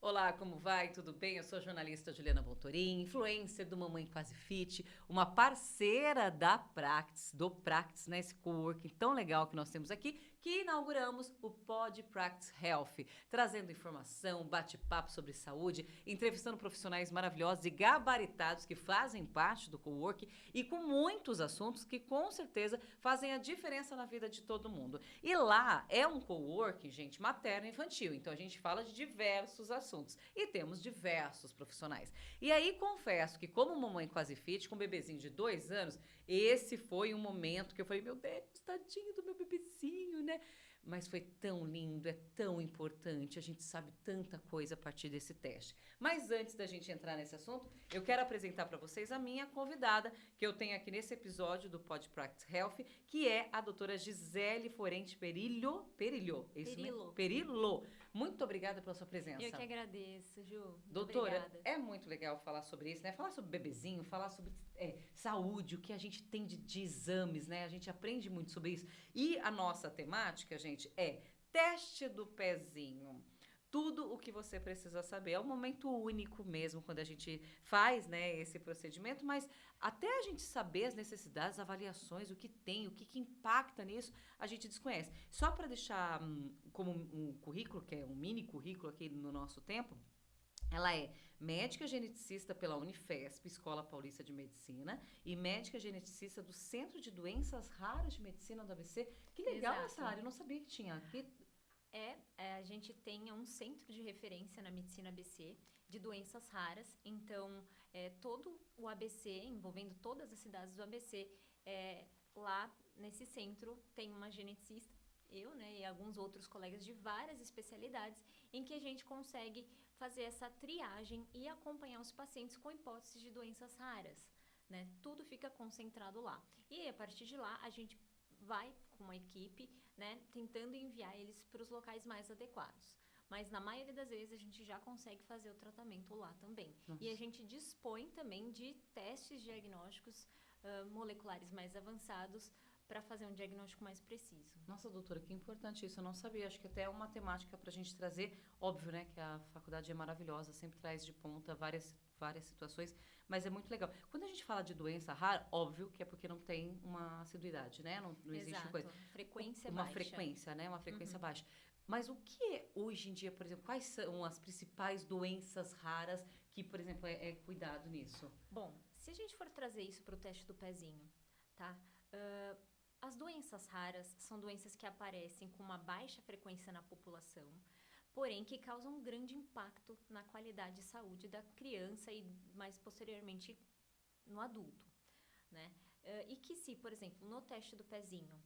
Olá, como vai? Tudo bem? Eu sou a jornalista Juliana Bontorin, influencer do Mamãe Quase Fit, uma parceira da Practice, do Practice, né? Esse coworking tão legal que nós temos aqui, que inauguramos o Pod Practice Health, trazendo informação, bate-papo sobre saúde, entrevistando profissionais maravilhosos e gabaritados que fazem parte do coworking e com muitos assuntos que com certeza fazem a diferença na vida de todo mundo. E lá é um coworking, gente, materno e infantil, então a gente fala de diversos assuntos e temos diversos profissionais. E aí confesso que como mamãe quase fit, com um bebezinho de 2 anos, esse foi um momento que eu falei, meu Deus, tadinho do meu bebezinho, né? Mas foi tão lindo, é tão importante, a gente sabe tanta coisa a partir desse teste. Mas antes da gente entrar nesse assunto, eu quero apresentar para vocês a minha convidada, que eu tenho aqui nesse episódio do Pod Practice Health, que é a doutora Gisele Forente Perillo, é isso mesmo? Perilo. Perillo. Muito obrigada pela sua Eu que presença. agradeço, Ju. Muito Doutora, obrigada. é muito legal falar sobre isso, né? Falar sobre bebezinho, falar sobre saúde, o que a gente tem de exames, né? A gente aprende muito sobre isso. E a nossa temática, gente, é teste do pezinho. Tudo o que você precisa saber. É um momento único mesmo quando a gente faz, né, esse procedimento, mas até a gente saber as necessidades, avaliações, o que tem, o que impacta nisso, a gente desconhece. Só para deixar como um currículo, que é um mini currículo aqui no nosso tempo, ela é médica geneticista pela Unifesp, Escola Paulista de Medicina, e médica geneticista do Centro de Doenças Raras de Medicina do ABC. Que legal essa Exato. área, eu não sabia que tinha aqui. A gente tem um centro de referência na medicina ABC de doenças raras. Então, todo o ABC, envolvendo todas as cidades do ABC, lá nesse centro tem uma geneticista, eu, né, e alguns outros colegas de várias especialidades, em que a gente consegue fazer essa triagem e acompanhar os pacientes com hipóteses de doenças raras. Né? Tudo fica concentrado lá. E a partir de lá, a gente vai com uma equipe, né, tentando enviar eles para os locais mais adequados. Mas na maioria das vezes a gente já consegue fazer o tratamento lá também. E a Nossa. gente dispõe também de testes diagnósticos moleculares mais avançados para fazer um diagnóstico mais preciso. Nossa, doutora, que importante isso. Eu não sabia. Acho que até é uma temática para a gente trazer. Óbvio, né, que a faculdade é maravilhosa, sempre traz de ponta várias situações, mas é muito legal. Quando a gente fala de doença rara, óbvio que é porque não tem uma assiduidade, né? Não existe uma coisa. Exato, frequência Uma baixa. frequência, né? Uma frequência baixa. Mas o que é hoje em dia, por exemplo, quais são as principais doenças raras que, por exemplo, é cuidado nisso? Bom, se a gente for trazer isso para o teste do pezinho, tá? As doenças raras são doenças que aparecem com uma baixa frequência na população, porém que causam um grande impacto na qualidade de saúde da criança e mais posteriormente no adulto, né? E que se, por exemplo, no teste do pezinho,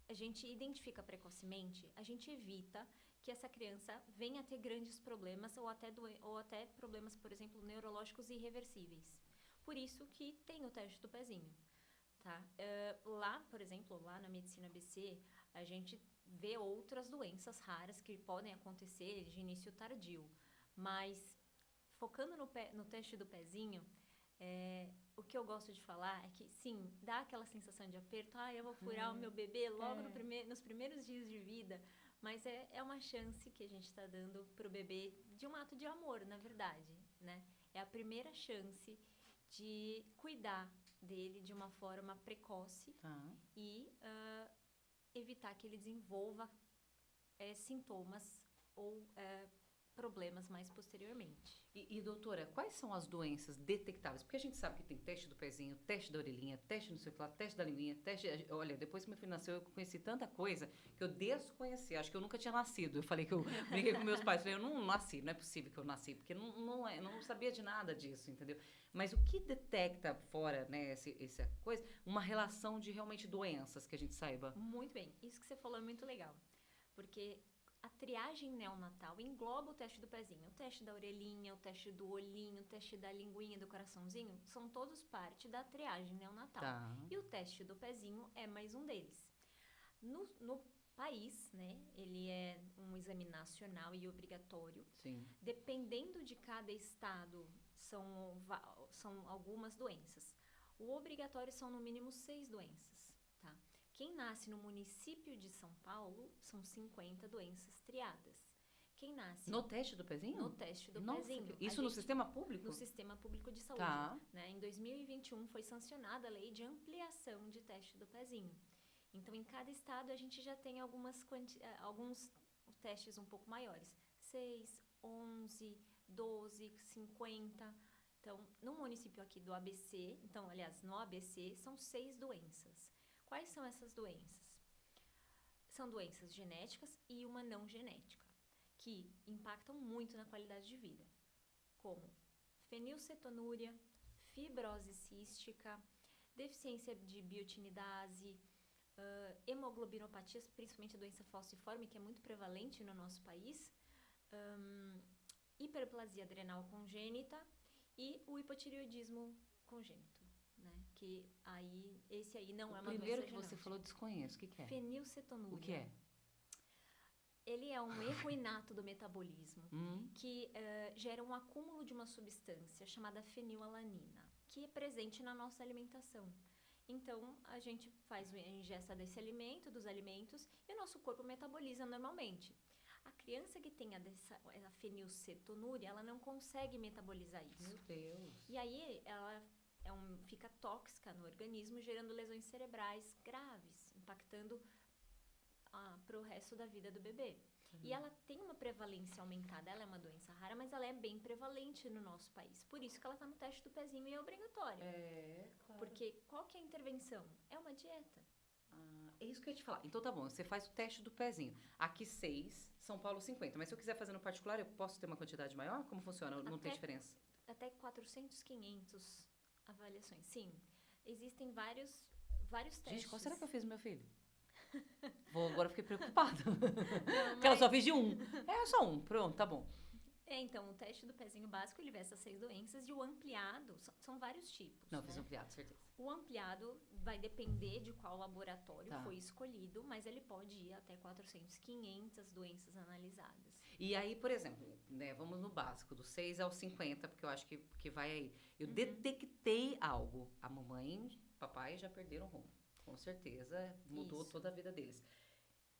a gente identifica precocemente, a gente evita que essa criança venha a ter grandes problemas ou até problemas, por exemplo, neurológicos irreversíveis. Por isso que tem o teste do pezinho. Tá? Lá, por exemplo, lá na medicina ABC, a gente vê outras doenças raras que podem acontecer de início tardio, mas focando no teste do pezinho, o que eu gosto de falar é que, sim, dá aquela sensação de aperto, eu vou furar o meu bebê logo É. nos primeiros dias de vida, mas é uma chance que a gente está dando para o bebê de um ato de amor, na verdade, né? É a primeira chance de cuidar dele de uma forma precoce Tá. e evitar que ele desenvolva sintomas ou problemas mais posteriormente. Doutora, quais são as doenças detectáveis? Porque a gente sabe que tem teste do pezinho, teste da orelhinha, teste no circular, teste da linguinha, teste. Olha, depois que meu filho nasceu, eu conheci tanta coisa que eu desconhecia. Acho que eu nunca tinha nascido. Eu falei que eu brinquei com meus pais. Falei, eu não nasci, não é possível que eu nasci, porque não sabia de nada disso, entendeu? Mas o que detecta fora, né, essa coisa, uma relação de realmente doenças que a gente saiba? Muito bem, isso que você falou é muito legal, porque a triagem neonatal engloba o teste do pezinho, o teste da orelhinha, o teste do olhinho, o teste da linguinha, do coraçãozinho, são todos parte da triagem neonatal. Tá. E o teste do pezinho é mais um deles. No país, né, ele é um exame nacional e obrigatório. Sim. Dependendo de cada estado, são algumas doenças. O obrigatório são no mínimo 6 doenças, tá? Quem nasce no município de São Paulo são 50 doenças triadas. Quem nasce No teste do pezinho? no teste do Nossa, pezinho. isso no sistema público? No sistema público de saúde. Tá. Né? Em 2021 foi sancionada a lei de ampliação de teste do pezinho. Então, em cada estado, a gente já tem alguns testes um pouco maiores. 6, 11, 12, 50. Então, no município aqui do ABC, então, aliás, no ABC, são 6 doenças. Quais são essas doenças? São doenças genéticas e uma não genética, que impactam muito na qualidade de vida, como fenilcetonúria, fibrose cística, deficiência de biotinidase, hemoglobinopatias, principalmente a doença falciforme, que é muito prevalente no nosso país, hiperplasia adrenal congênita e o hipotireoidismo congênito, né? Que aí, esse aí não é uma doença Primeiro que genética. você falou, desconheço. O que que é? Fenilcetonúria. O que é? Ele é um erro inato do metabolismo que gera um acúmulo de uma substância chamada fenilalanina, que é presente na nossa alimentação. Então, a gente faz a ingesta desse alimento, dos alimentos, e o nosso corpo metaboliza normalmente. A criança que tem a fenilcetonúria, ela não consegue metabolizar isso. Meu Deus. E aí, ela fica tóxica no organismo, gerando lesões cerebrais graves, impactando para o resto da vida do bebê. E ela tem uma prevalência aumentada. Ela é uma doença rara, mas ela é bem prevalente no nosso país. Por isso que ela está no teste do pezinho e é obrigatória. É, claro. Porque qual que é a intervenção? É uma dieta. É isso que eu ia te falar. Então tá bom, você faz o teste do pezinho. Aqui 6, São Paulo 50. Mas se eu quiser fazer no particular, eu posso ter uma quantidade maior? Como funciona? Não tem diferença? Até 400, 500 avaliações. Sim, existem vários testes. Gente, qual será que eu fiz no meu filho? Agora fiquei preocupada. Não, Porque ela só fez de um. É só um. Pronto, tá bom. Então, o teste do pezinho básico, ele vê essas 6 doenças e o ampliado, são vários tipos. Não, né? fiz ampliado, certeza. O ampliado vai depender de qual laboratório Tá. foi escolhido, mas ele pode ir até 400, 500 doenças analisadas. E aí, por exemplo, né, vamos no básico, do 6 ao 50, porque eu acho que vai aí. Eu detectei algo. A mamãe, papai já perderam o rumo. Com certeza, mudou Isso. toda a vida deles.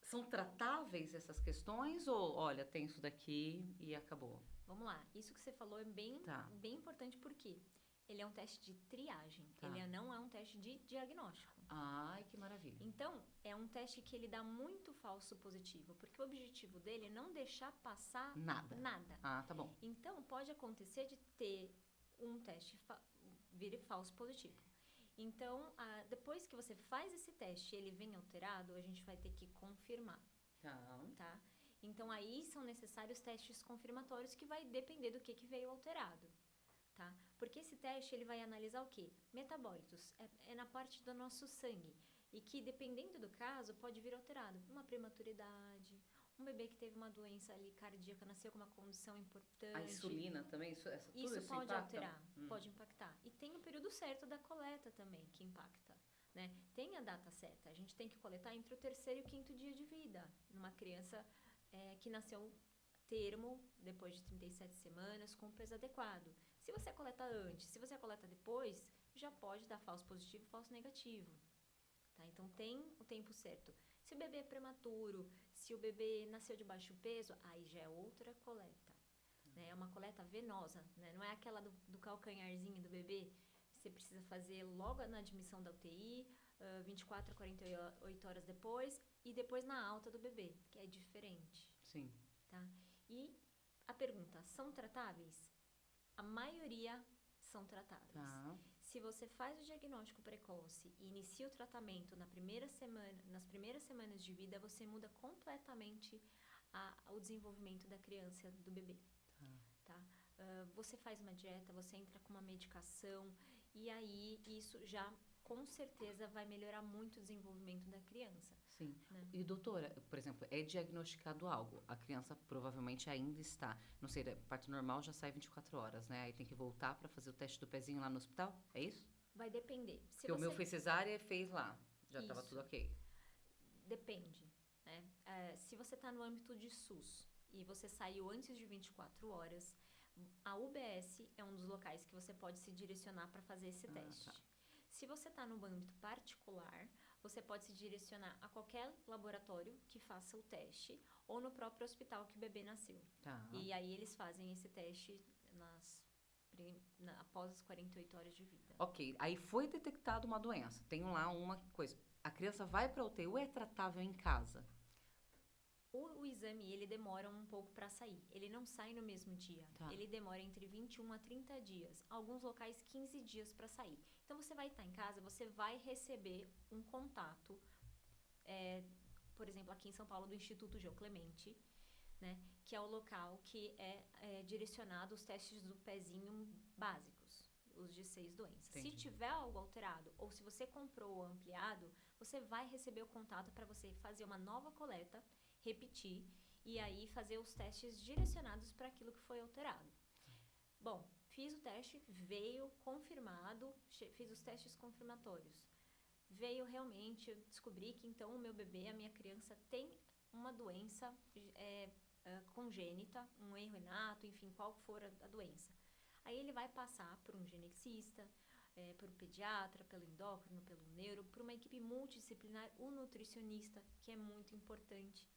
São tratáveis essas questões ou, olha, tem isso daqui e acabou? Vamos lá, isso que você falou é bem importante porque ele é um teste de triagem, Tá. ele não é um teste de diagnóstico. Ai, que maravilha. Então, é um teste que ele dá muito falso positivo, porque o objetivo dele é não deixar passar Nada. Ah, tá bom. Então, pode acontecer de ter um teste vire falso positivo. Então, depois que você faz esse teste e ele vem alterado, a gente vai ter que confirmar, tá? Então, aí são necessários testes confirmatórios que vai depender do que veio alterado, tá? Porque esse teste, ele vai analisar o quê? Metabólitos, é na parte do nosso sangue. E que, dependendo do caso, pode vir alterado. Uma prematuridade, um bebê que teve uma doença ali cardíaca, nasceu com uma condição importante. A insulina também, tudo isso pode impacta? alterar, pode impactar. E tem o período certo da coleta também, que impacta, né? Tem a data certa. A gente tem que coletar entre o 3º e o 5º dia de vida. Numa criança que nasceu termo, depois de 37 semanas, com o peso adequado. Se você coleta antes, se você coleta depois, já pode dar falso positivo e falso negativo. Tá? Então, tem o tempo certo. Se o bebê é prematuro, se o bebê nasceu de baixo peso, aí já é outra coleta. Né? É uma coleta venosa, né? Não é aquela do calcanharzinho do bebê. Você precisa fazer logo na admissão da UTI, 24 a 48 horas depois, e depois na alta do bebê, que é diferente. Sim. Tá? E a pergunta, são tratáveis? A maioria são tratáveis. Tá. Se você faz o diagnóstico precoce e inicia o tratamento nas primeiras semanas de vida, você muda completamente o desenvolvimento da criança, do bebê. Tá? Você faz uma dieta, você entra com uma medicação e aí isso já com certeza vai melhorar muito o desenvolvimento da criança. Sim. Né? E doutora, por exemplo, é diagnosticado algo, a criança provavelmente ainda está, não sei, parto normal já sai 24 horas, né? Aí tem que voltar para fazer o teste do pezinho lá no hospital, é isso? Vai depender. Porque o meu fez cesárea e fez lá, já estava tudo ok. Depende, né? Se você está no âmbito de SUS e você saiu antes de 24 horas, a UBS é um dos locais que você pode se direcionar para fazer esse teste. Tá. Se você está no âmbito particular, você pode se direcionar a qualquer laboratório que faça o teste ou no próprio hospital que o bebê nasceu. Tá. E aí eles fazem esse teste após as 48 horas de vida. Ok, aí foi detectada uma doença. Tem lá uma coisa. A criança vai para UTI ou é tratável em casa? O exame, ele demora um pouco para sair. Ele não sai no mesmo dia. Tá. Ele demora entre 21 a 30 dias. Alguns locais, 15 dias para sair. Então, você vai estar em casa, você vai receber um contato, por exemplo, aqui em São Paulo, do Instituto Geo Clemente, né? Que é o local que é direcionado os testes do pezinho básicos, os de 6 doenças. Entendi. Se tiver algo alterado, ou se você comprou o ampliado, você vai receber o contato para você fazer uma nova coleta, repetir e aí fazer os testes direcionados para aquilo que foi alterado. Bom, fiz o teste, veio confirmado, fiz os testes confirmatórios. Veio realmente, eu descobri que então o meu bebê, a minha criança, tem uma doença congênita, um erro inato, enfim, qual for a doença. Aí ele vai passar por um geneticista, por um pediatra, pelo endócrino, pelo neuro, por uma equipe multidisciplinar, o nutricionista, que é muito importante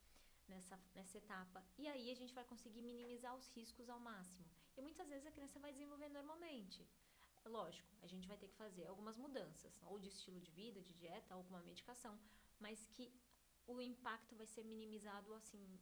nessa etapa. E aí a gente vai conseguir minimizar os riscos ao máximo. E muitas vezes a criança vai desenvolver normalmente. Lógico, a gente vai ter que fazer algumas mudanças, ou de estilo de vida, de dieta, alguma medicação, mas que o impacto vai ser minimizado assim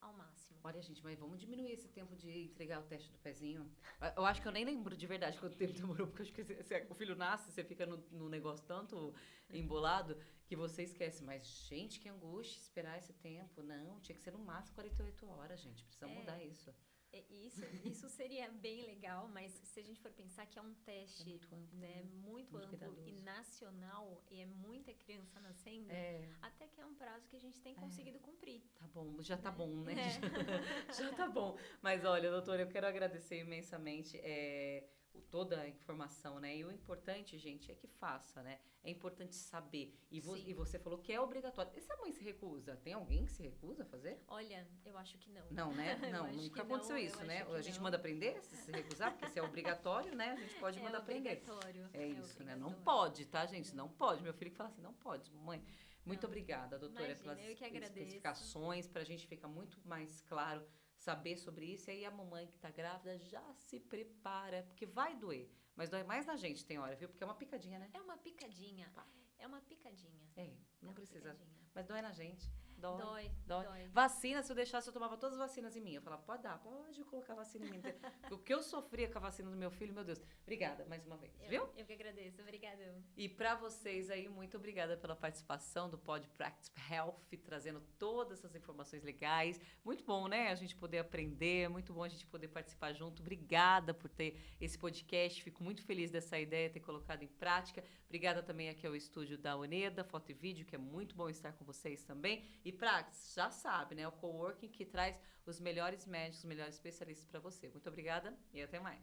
ao máximo. Olha, gente, mas vamos diminuir esse tempo de entregar o teste do pezinho. Eu acho que eu nem lembro de verdade quanto tempo demorou, porque eu acho que o filho nasce, você fica no negócio tanto embolado que você esquece. Mas, gente, que angústia esperar esse tempo. Não, tinha que ser no máximo 48 horas, gente. Precisa mudar isso. Isso seria bem legal, mas se a gente for pensar que é um teste muito amplo, muito amplo cuidadoso. E nacional, e é muita criança nascendo, até que é um prazo que a gente tem conseguido cumprir. Tá bom, já tá bom, né? Já tá bom. Mas olha, doutora, eu quero agradecer imensamente toda a informação, né? E o importante, gente, é que faça, né? É importante saber. E você falou que é obrigatório. E se a mãe se recusa? Tem alguém que se recusa a fazer? Olha, eu acho que não. Não, né? Não, nunca aconteceu isso, né? A gente manda aprender se recusar, porque se é obrigatório, né? A gente pode mandar aprender. É isso, né? Não pode, tá, gente? Não pode. Meu filho que fala assim, não pode, mãe. Muito obrigada, doutora, pelas especificações. Pra gente ficar muito mais claro saber sobre isso. E aí a mamãe que tá grávida já se prepara, porque vai doer. Mas dói mais na gente, tem hora, viu? Porque é uma picadinha, né? É uma picadinha. É uma picadinha. Não precisa. Mas dói na gente. Dói. Dói. Vacina, se eu deixasse, eu tomava todas as vacinas em mim. Eu falava, pode colocar vacina em mim. O que eu sofria com a vacina do meu filho, meu Deus. Obrigada mais uma vez, viu? Eu que agradeço, obrigada. E pra vocês aí, muito obrigada pela participação do Pod Practice Health, trazendo todas essas informações legais. Muito bom, né? A gente poder aprender, muito bom a gente poder participar junto. Obrigada por ter esse podcast. Fico muito feliz dessa ideia, ter colocado em prática. Obrigada também aqui ao estúdio da Uneda, Foto e Vídeo, que é muito bom estar com vocês também. E Practice, já sabe, né? O coworking que traz os melhores médicos, os melhores especialistas para você. Muito obrigada e até mais.